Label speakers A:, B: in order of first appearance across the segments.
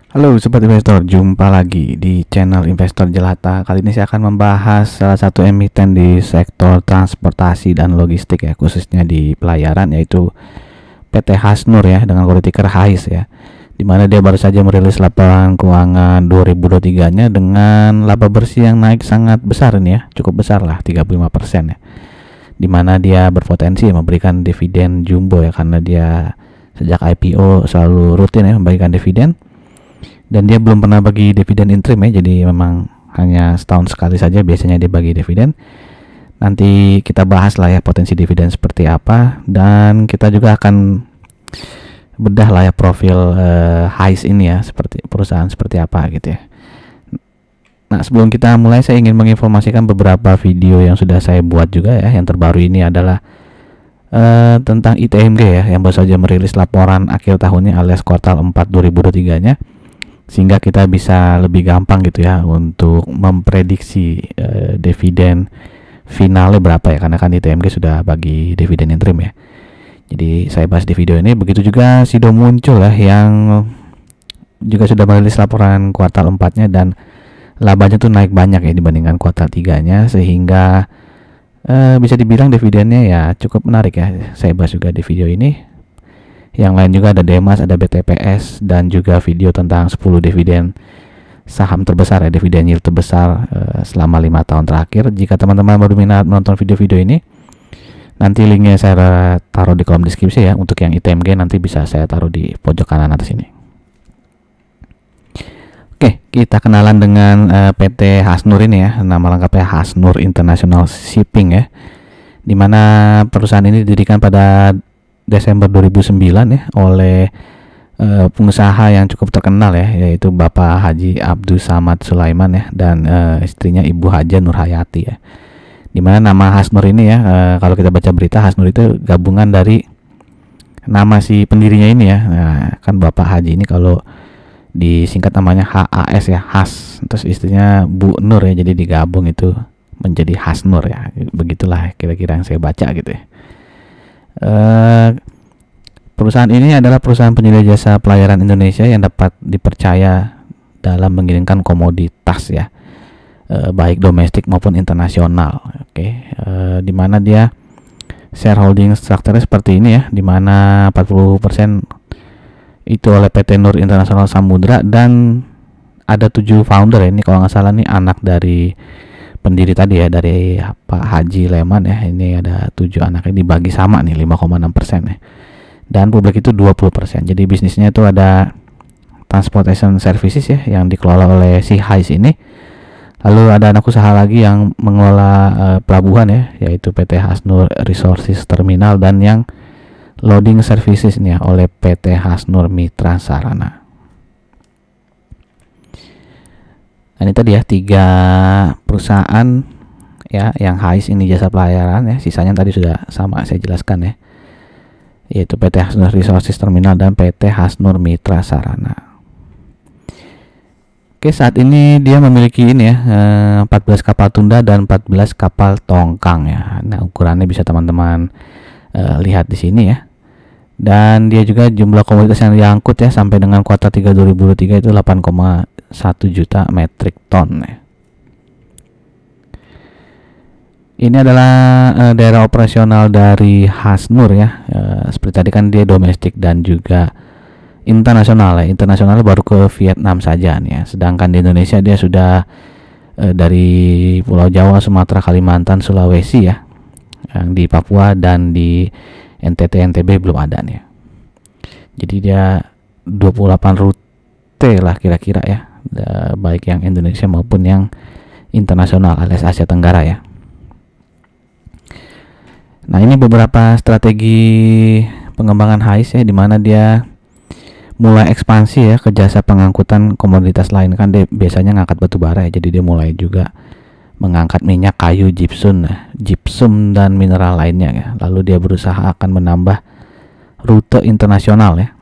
A: Halo Sobat Investor, jumpa lagi di channel Investor Jelata. Kali ini saya akan membahas salah satu emiten di sektor transportasi dan logistik ya, khususnya di pelayaran, yaitu PT Hasnur ya, dengan kode ticker HAIS ya. Dimana dia baru saja merilis laporan keuangan 2023-nya dengan laba bersih yang naik sangat besar ini ya, cukup besar lah, 35% ya. Dimana dia berpotensi memberikan dividen jumbo ya, karena dia sejak IPO selalu rutin ya memberikan dividen. Dan dia belum pernah bagi dividen interim ya, jadi memang hanya setahun sekali saja biasanya dia bagi dividen. Nanti kita bahas lah ya potensi dividen seperti apa, dan kita juga akan bedah lah ya profil HAIS ini ya, seperti perusahaan seperti apa gitu ya. Nah, sebelum kita mulai saya ingin menginformasikan beberapa video yang sudah saya buat juga ya. Yang terbaru ini adalah tentang ITMG ya, yang baru saja merilis laporan akhir tahunnya alias kuartal 4 2023-nya. Sehingga kita bisa lebih gampang gitu ya untuk memprediksi dividen finalnya berapa ya, karena kan ITMG sudah bagi dividen interim ya. Jadi saya bahas di video ini. Begitu juga Sido muncul ya, yang juga sudah merilis laporan kuartal 4-nya dan labanya tuh naik banyak ya dibandingkan kuartal 3-nya, sehingga bisa dibilang dividennya ya cukup menarik ya. Saya bahas juga di video ini. Yang lain juga ada Demas, ada BTPS, dan juga video tentang 10 dividen saham terbesar ya, dividen yield terbesar selama 5 tahun terakhir. Jika teman-teman baru minat menonton video-video ini, nanti linknya saya taruh di kolom deskripsi ya. Untuk yang ITMG nanti bisa saya taruh di pojok kanan atas ini. Oke, kita kenalan dengan PT Hasnur ini ya. Nama lengkapnya Hasnur International Shipping ya, dimana perusahaan ini didirikan pada Desember 2009 ya oleh pengusaha yang cukup terkenal ya, yaitu Bapak Haji Abdul Samad Sulaiman ya, dan istrinya Ibu Haja Nurhayati ya. Dimana nama Hasnur ini ya, kalau kita baca berita, Hasnur itu gabungan dari nama si pendirinya ini ya. Nah, kan Bapak Haji ini kalau disingkat namanya HAS ya, Has, terus istrinya Bu Nur ya, jadi digabung itu menjadi Hasnur ya. Begitulah kira-kira yang saya baca gitu ya. Perusahaan ini adalah perusahaan penyedia jasa pelayaran Indonesia yang dapat dipercaya dalam mengirimkan komoditas ya, baik domestik maupun internasional. Dimana dia shareholding strukturnya seperti ini ya, dimana 40% itu oleh PT Nur International Samudra, dan ada 7 founder ya. Ini kalau nggak salah nih anak dari pendiri tadi ya, dari Pak Haji Leman ya. Ini ada 7 anaknya, dibagi sama nih 5,6% ya. Dan publik itu 20%. Jadi bisnisnya itu ada transportation services ya, yang dikelola oleh si HAIS ini. Lalu ada anak usaha lagi yang mengelola pelabuhan ya, yaitu PT Hasnur Resources Terminal, dan yang loading services nih ya, oleh PT Hasnur Mitra Sarana. Nah, ini tadi ya 3 perusahaan ya, yang HAIS ini jasa pelayaran ya, sisanya tadi sudah sama saya jelaskan ya, yaitu PT Hasnur Resources Terminal dan PT Hasnur Mitra Sarana. Oke, saat ini dia memiliki ini ya, 14 kapal tunda dan 14 kapal tongkang ya. Nah, ukurannya bisa teman-teman lihat di sini ya. Dan dia juga jumlah komoditas yang diangkut ya sampai dengan kuartal 3 2023 itu 8,1 juta metrik ton ya. Ini adalah daerah operasional dari Hasnur ya. Seperti tadi kan dia domestik dan juga internasional ya. Internasional baru ke Vietnam saja nih ya. Sedangkan di Indonesia dia sudah dari Pulau Jawa, Sumatera, Kalimantan, Sulawesi ya. Yang di Papua dan di NTT NTB belum ada nih ya. Jadi dia 28 rute lah kira-kira ya, baik yang Indonesia maupun yang internasional alias Asia Tenggara ya. Nah, ini beberapa strategi pengembangan HAIS ya, dimana dia mulai ekspansi ya ke jasa pengangkutan komoditas lain. Kan dia biasanya ngangkat batu bara ya, jadi dia mulai juga mengangkat minyak, kayu, gypsum dan mineral lainnya ya. Lalu dia berusaha akan menambah rute internasional ya.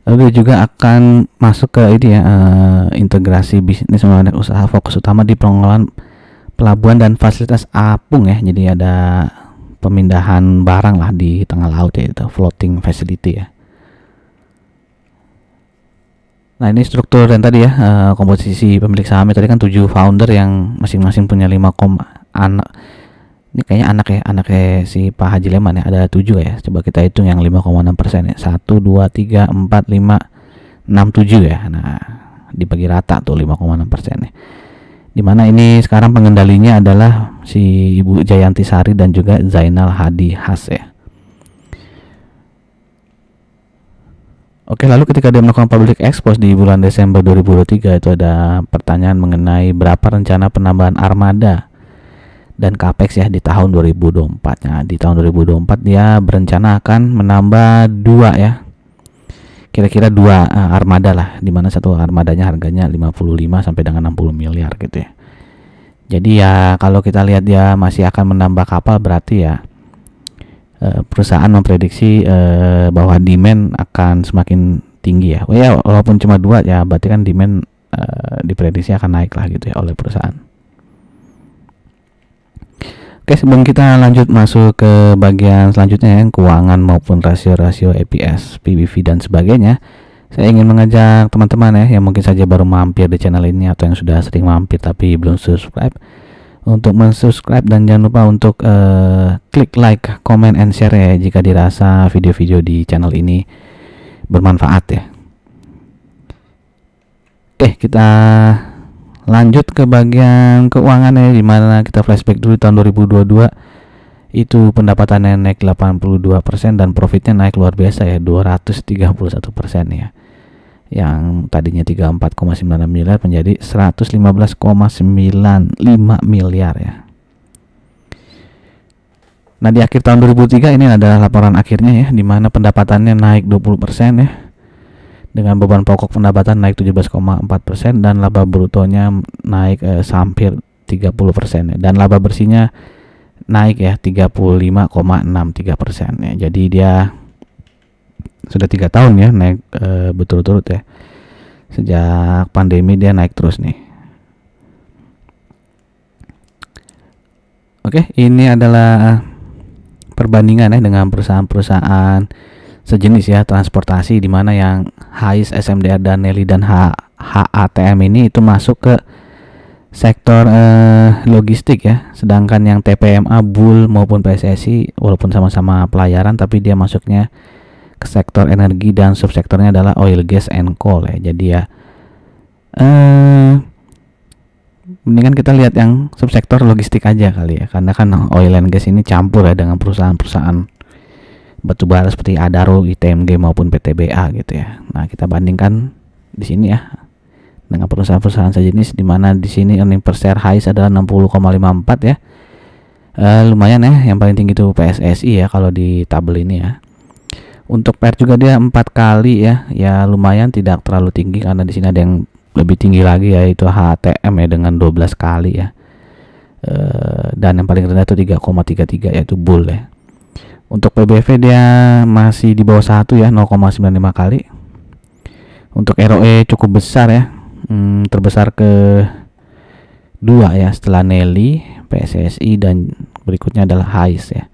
A: Lalu dia juga akan masuk ke ini ya, integrasi bisnis dengan usaha, fokus utama di pengelolaan pelabuhan dan fasilitas apung ya. Jadi ada pemindahan barang lah di tengah laut ya, itu floating facility ya. Nah, ini struktur yang tadi ya, komposisi pemilik sahamnya tadi kan 7 founder yang masing-masing punya 5, anak. Ini kayaknya anaknya si Pak Haji Leman ya, ada 7 ya. Coba kita hitung yang 5,6% ya. 1 2 3 4 5 6 7 ya. Nah, dibagi rata tuh 5,6% ya. Dimana ini sekarang pengendalinya adalah si Ibu Jayanti Sari dan juga Zainal Hadi Has ya. Oke, lalu ketika dia melakukan public expose di bulan Desember 2023 itu ada pertanyaan mengenai berapa rencana penambahan armada dan capex ya di tahun 2024. Nah, di tahun 2024 dia berencana akan menambah 2 ya. Kira-kira 2 armada lah, di mana satu armadanya harganya 55 sampai dengan 60 miliar gitu ya. Jadi ya kalau kita lihat dia masih akan menambah kapal, berarti ya perusahaan memprediksi bahwa demand akan semakin tinggi ya. Walaupun cuma 2 ya, berarti kan demand diprediksi akan naik lah gitu ya oleh perusahaan. Oke, sebelum kita lanjut masuk ke bagian selanjutnya ya, keuangan maupun rasio-rasio EPS, PBV dan sebagainya, saya ingin mengajak teman-teman ya yang mungkin saja baru mampir di channel ini atau yang sudah sering mampir tapi belum subscribe, untuk mensubscribe dan jangan lupa untuk klik like, comment, and share ya jika dirasa video-video di channel ini bermanfaat ya. Oke, kita lanjut ke bagian keuangan ya, dimana kita flashback dulu tahun 2022 itu pendapatannya naik 82% dan profitnya naik luar biasa ya, 231% ya. Yang tadinya 34,9 miliar menjadi 115,95 miliar ya. Nah, di akhir tahun 2003 ini adalah laporan akhirnya ya, di mana pendapatannya naik 20% ya. Dengan beban pokok pendapatan naik 17,4% dan laba brutonya naik hampir 30% ya. Dan laba bersihnya naik ya 35,63% ya. Jadi dia sudah 3 tahun ya naik berturut-turut ya. Sejak pandemi dia naik terus nih. Oke, ini adalah perbandingan ya dengan perusahaan-perusahaan sejenis ya transportasi, di mana yang HIS, SMDR, dan Nelly dan HATM ini itu masuk ke sektor logistik ya, sedangkan yang TPMA, Bull maupun PSSI walaupun sama-sama pelayaran tapi dia masuknya ke sektor energi dan subsektornya adalah oil, gas, and coal ya. Jadi ya mendingan kita lihat yang subsektor logistik aja kali ya, karena kan oil and gas ini campur ya dengan perusahaan-perusahaan batubara seperti Adaro, ITMG maupun PTBA gitu ya. Nah, kita bandingkan di sini ya dengan perusahaan-perusahaan sejenis, di mana di sini earning per share HIS adalah 60,54 ya. Lumayan ya, yang paling tinggi itu PSSI ya kalau di tabel ini ya. Untuk PER juga dia 4 kali ya. Ya lumayan, tidak terlalu tinggi karena di sini ada yang lebih tinggi lagi yaitu HTM ya dengan 12 kali ya. Dan yang paling rendah itu 3,33 yaitu Bull ya. Untuk PBV dia masih di bawah 1 ya, 0,95 kali. Untuk ROE cukup besar ya, terbesar ke 2 ya setelah Nelly, PSSI, dan berikutnya adalah HIS ya.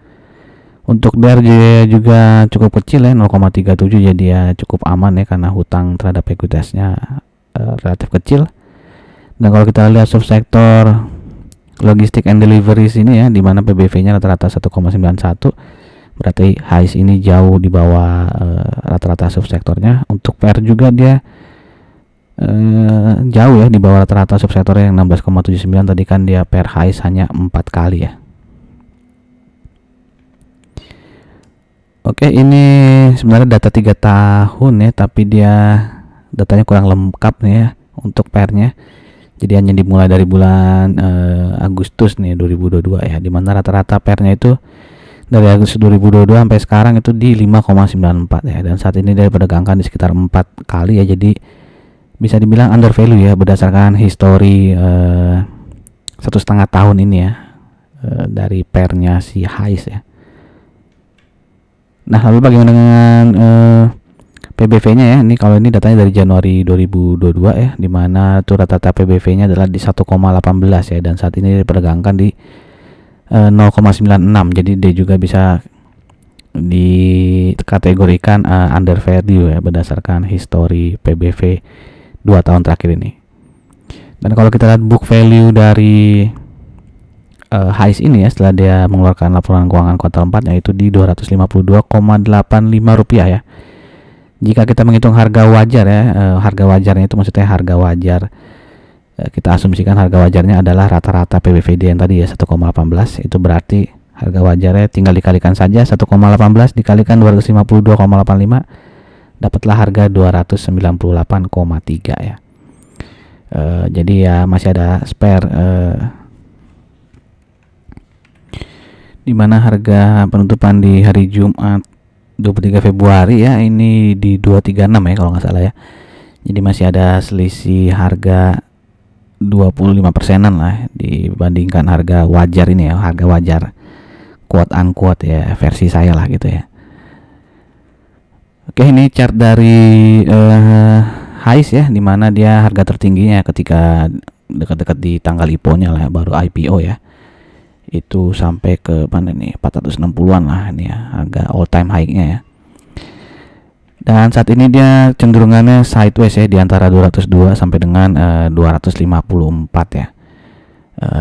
A: Untuk DER juga cukup kecil ya, 0,37, jadi ya cukup aman ya karena hutang terhadap ekuitasnya relatif kecil. Dan kalau kita lihat subsektor logistik and delivery sini ya, di mana PBV-nya rata-rata 1,91, berarti HIS ini jauh di bawah rata-rata subsektornya. Untuk PER juga dia jauh ya di bawah rata-rata subsektornya yang 16,79. Tadi kan dia PER HIS hanya 4 kali ya. Oke, ini sebenarnya data 3 tahun ya, tapi dia datanya kurang lengkap nih ya untuk PER-nya. Jadi hanya dimulai dari bulan Agustus nih 2022 ya, dimana rata-rata PER-nya itu dari Agustus 2022 sampai sekarang itu di 5,94 ya, dan saat ini dia diperdagangkan di sekitar 4 kali ya. Jadi bisa dibilang under value ya berdasarkan histori 1,5 tahun ini ya dari PER-nya si HIS ya. Nah, lalu bagaimana dengan PBV-nya ya? Ini kalau ini datanya dari Januari 2022 ya, dimana tuh rata-rata PBV-nya adalah di 1,18 ya, dan saat ini diperdagangkan di 0,96. Jadi dia juga bisa dikategorikan under value ya berdasarkan histori PBV 2 tahun terakhir ini. Dan kalau kita lihat book value dari Highs ini ya, setelah dia mengeluarkan laporan keuangan kuartal 4, yaitu di Rp252,85 ya. Jika kita menghitung harga wajar ya, harga wajarnya itu maksudnya harga wajar, kita asumsikan harga wajarnya adalah rata-rata PBVD yang tadi ya 1,18, itu berarti harga wajarnya tinggal dikalikan saja 1,18 dikalikan 252,85, dapatlah harga 298,3 ya. Jadi ya masih ada spare, di mana harga penutupan di hari Jumat 23 Februari ya ini di 236 ya kalau nggak salah ya. Jadi masih ada selisih harga 25%-an lah dibandingkan harga wajar ini ya, harga wajar quote unquote ya versi saya lah gitu ya. Oke, ini chart dari Highs ya, dimana dia harga tertingginya ketika dekat-dekat di tanggal IPO-nya lah, baru IPO ya, itu sampai ke mana nih 460-an lah ini ya, harga all time high-nya ya. Dan saat ini dia cenderungannya sideways ya, di antara 202 sampai dengan 254 ya.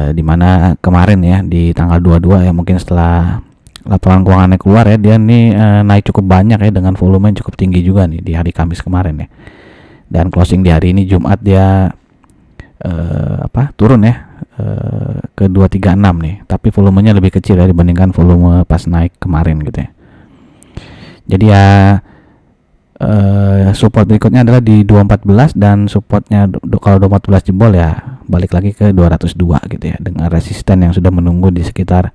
A: Dimana kemarin ya di tanggal 22 ya, mungkin setelah laporan keuangannya keluar ya, dia nih naik cukup banyak ya, dengan volume yang cukup tinggi juga nih di hari Kamis kemarin ya. Dan closing di hari ini Jumat dia turun ya ke 236 nih, tapi volumenya lebih kecil ya dibandingkan volume pas naik kemarin gitu ya. Jadi ya support berikutnya adalah di 214, dan supportnya kalau 214 jebol ya balik lagi ke 202 gitu ya, dengan resisten yang sudah menunggu di sekitar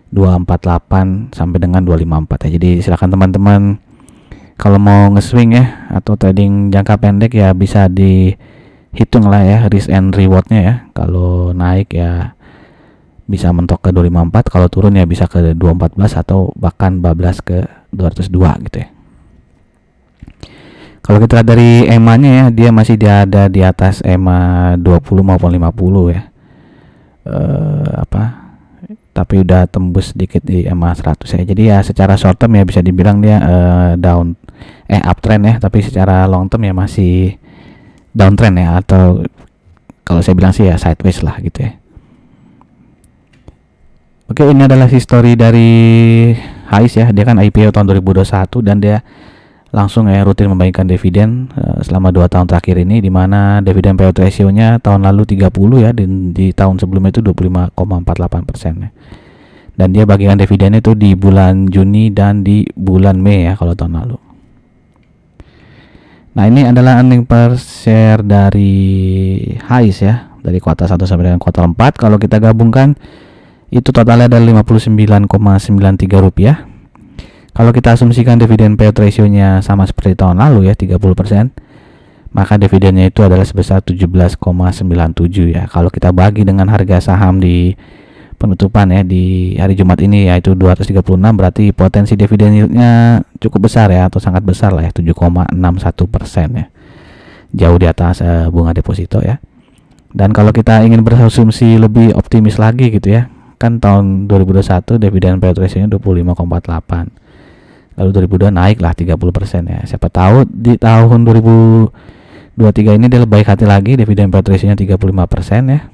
A: 248 sampai dengan 254 ya. Jadi silakan teman-teman kalau mau nge-swing ya atau trading jangka pendek ya bisa dihitung lah ya risk and rewardnya ya. Kalau naik ya bisa mentok ke 254, kalau turun ya bisa ke 214 atau bahkan bablas ke 202 gitu ya. Kalau kita lihat dari EMA-nya ya, dia masih ada di atas EMA 20 maupun 50 ya. Tapi udah tembus sedikit di EMA 100 ya. Jadi ya secara short term ya bisa dibilang dia uptrend ya, tapi secara long term ya masih downtrend ya, atau kalau saya bilang sih ya sideways lah gitu ya. Oke, ini adalah history dari Highs ya. Dia kan IPO tahun 2021 dan dia langsung ya rutin membagikan dividen selama 2 tahun terakhir ini, di mana dividen payout ratio-nya tahun lalu 30 ya, dan di tahun sebelumnya itu 25,48% ya. Dan dia bagikan dividen itu di bulan Juni dan di bulan Mei ya kalau tahun lalu. Nah, ini adalah earning per share dari Highs ya, dari kuartal 1 sampai dengan kuartal 4. Kalau kita gabungkan itu totalnya ada Rp59,93. Kalau kita asumsikan dividen payout ratio-nya sama seperti tahun lalu ya, 30%, maka dividennya itu adalah sebesar 17,97 ya. Kalau kita bagi dengan harga saham di penutupan ya di hari Jumat ini yaitu 236, berarti potensi dividen yield-nya cukup besar ya, atau sangat besar lah ya, 7,61% ya. Jauh di atas bunga deposito ya. Dan kalau kita ingin berasumsi lebih optimis lagi gitu ya, kan tahun 2021 dividen payout ratio-nya 25,48. Lalu 2002 naik lah 30% ya. Siapa tahu di tahun 2023 ini dia baik hati lagi, dividen payout ratio-nya 35% ya.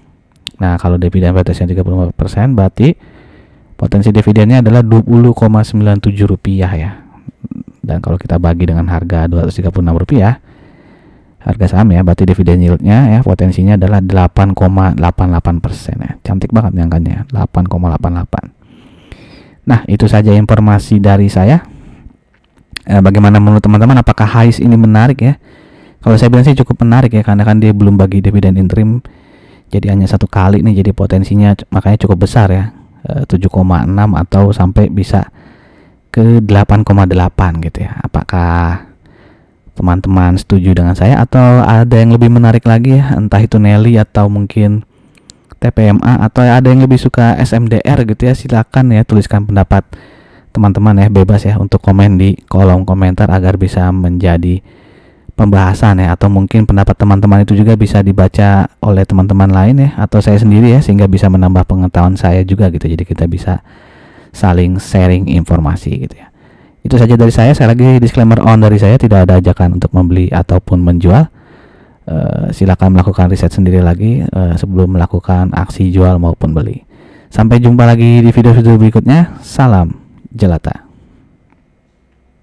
A: Nah, kalau dividen payout ratio-nya 35%, berarti potensi dividennya adalah Rp20,97 ya. Dan kalau kita bagi dengan harga Rp236 harga saham ya, berarti dividen yield-nya ya potensinya adalah 8,88% ya. Cantik banget nih angkanya, 8,88. Nah, itu saja informasi dari saya. Bagaimana menurut teman-teman, apakah Highs ini menarik ya? Kalau saya bilang sih cukup menarik ya, karena kan dia belum bagi dividen interim, jadi hanya 1 kali nih, jadi potensinya makanya cukup besar ya, 7,6 atau sampai bisa ke 8,8 gitu ya. Apakah teman-teman setuju dengan saya atau ada yang lebih menarik lagi ya, entah itu Nelly atau mungkin TPMA, atau ada yang lebih suka SMDR gitu ya? Silakan ya tuliskan pendapat teman-teman ya, bebas ya untuk komen di kolom komentar agar bisa menjadi pembahasan ya, atau mungkin pendapat teman-teman itu juga bisa dibaca oleh teman-teman lain ya, atau saya sendiri ya, sehingga bisa menambah pengetahuan saya juga gitu. Jadi kita bisa saling sharing informasi gitu ya. Itu saja dari saya lagi disclaimer on dari saya, tidak ada ajakan untuk membeli ataupun menjual. silakan melakukan riset sendiri lagi sebelum melakukan aksi jual maupun beli. Sampai jumpa lagi di video-video berikutnya. Salam jelata.